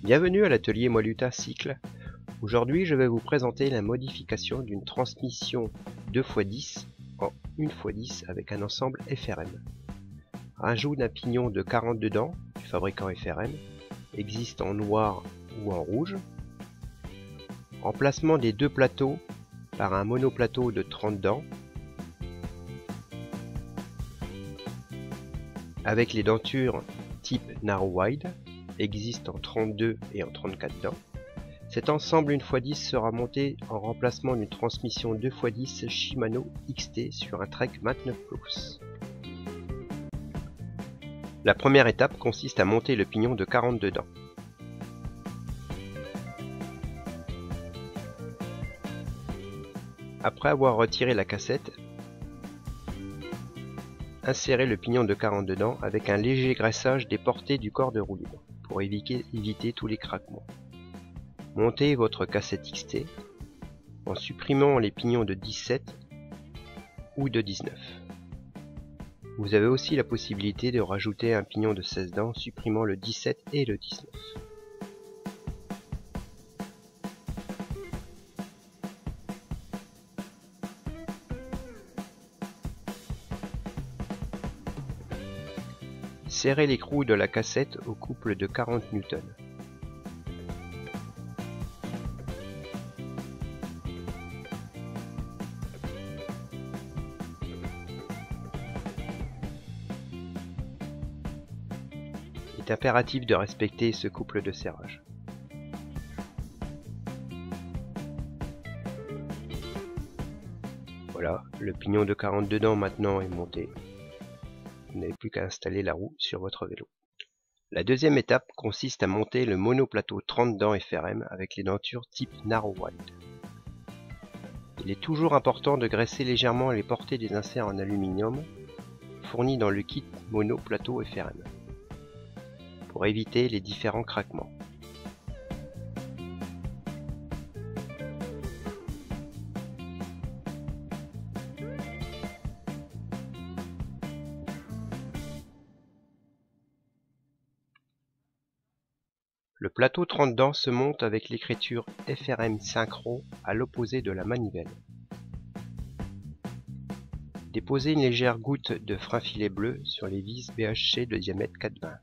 Bienvenue à l'atelier Moluta Cycle. Aujourd'hui, je vais vous présenter la modification d'une transmission 2x10 en 1x10 avec un ensemble FRM. Rajout d'un pignon de 42 dents du fabricant FRM, existe en noir ou en rouge. Remplacement des deux plateaux par un monoplateau de 30 dents avec les dentures type Narrow Wide, existe en 32 et en 34 dents. Cet ensemble 1x10 sera monté en remplacement d'une transmission 2x10 Shimano XT sur un Trek 29 pouces. La première étape consiste à monter le pignon de 42 dents. Après avoir retiré la cassette, insérez le pignon de 42 dents avec un léger graissage des portées du corps de roue libre pour éviter tous les craquements. Montez votre cassette XT en supprimant les pignons de 17 ou de 19. Vous avez aussi la possibilité de rajouter un pignon de 16 dents en supprimant le 17 et le 19. Serrez l'écrou de la cassette au couple de 40 N. Il est impératif de respecter ce couple de serrage. Voilà, le pignon de 42 dents maintenant est monté. Vous n'avez plus qu'à installer la roue sur votre vélo. La deuxième étape consiste à monter le monoplateau 30 dents FRM avec les dentures type Narrow Wide. Il est toujours important de graisser légèrement les portées des inserts en aluminium fournis dans le kit monoplateau FRM pour éviter les différents craquements. Le plateau 30 dents se monte avec l'écriture FRM Synchro à l'opposé de la manivelle. Déposez une légère goutte de frein filet bleu sur les vis BHC de diamètre 4/20.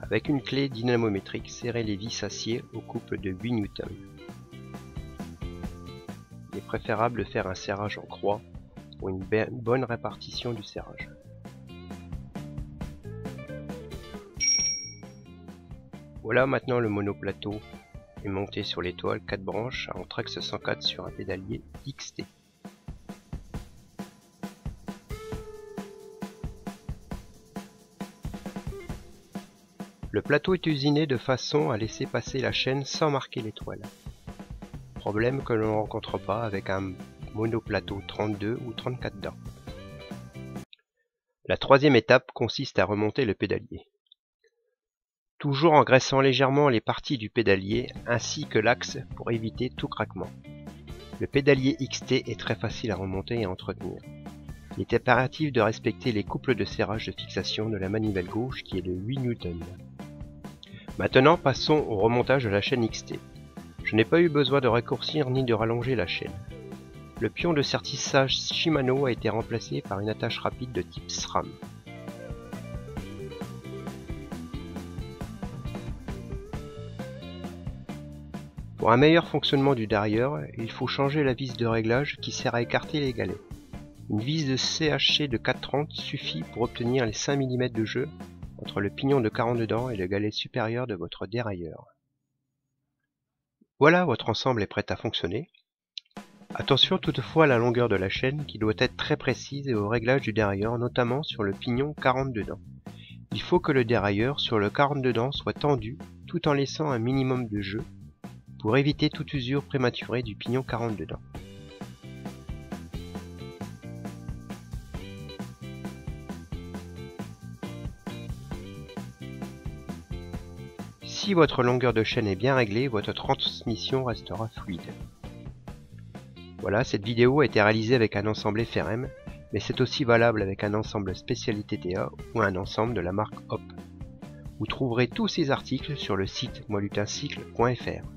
Avec une clé dynamométrique, serrez les vis acier au couple de 8 N. Il est préférable de faire un serrage en croix pour une bonne répartition du serrage. Voilà, maintenant le monoplateau est monté sur l'étoile 4 branches en Trax 104 sur un pédalier XT. Le plateau est usiné de façon à laisser passer la chaîne sans marquer l'étoile. Problème que l'on ne rencontre pas avec un monoplateau 32 ou 34 dents. La troisième étape consiste à remonter le pédalier. Toujours en graissant légèrement les parties du pédalier ainsi que l'axe pour éviter tout craquement. Le pédalier XT est très facile à remonter et à entretenir. Il est impératif de respecter les couples de serrage de fixation de la manivelle gauche qui est de 8 N. Maintenant passons au remontage de la chaîne XT. Je n'ai pas eu besoin de raccourcir ni de rallonger la chaîne. Le pion de sertissage Shimano a été remplacé par une attache rapide de type SRAM. Pour un meilleur fonctionnement du dérieur, il faut changer la vis de réglage qui sert à écarter les galets. Une vis de CHC de 430 suffit pour obtenir les 5 mm de jeu entre le pignon de 42 dents et le galet supérieur de votre dérailleur. Voilà, votre ensemble est prêt à fonctionner. Attention toutefois à la longueur de la chaîne qui doit être très précise et au réglage du dérailleur, notamment sur le pignon 42 dents. Il faut que le dérailleur sur le 42 dents soit tendu tout en laissant un minimum de jeu pour éviter toute usure prématurée du pignon 42 dents. Si votre longueur de chaîne est bien réglée, votre transmission restera fluide. Voilà, cette vidéo a été réalisée avec un ensemble FRM, mais c'est aussi valable avec un ensemble spécialité TA ou un ensemble de la marque Hop. Vous trouverez tous ces articles sur le site moilutincycle.fr.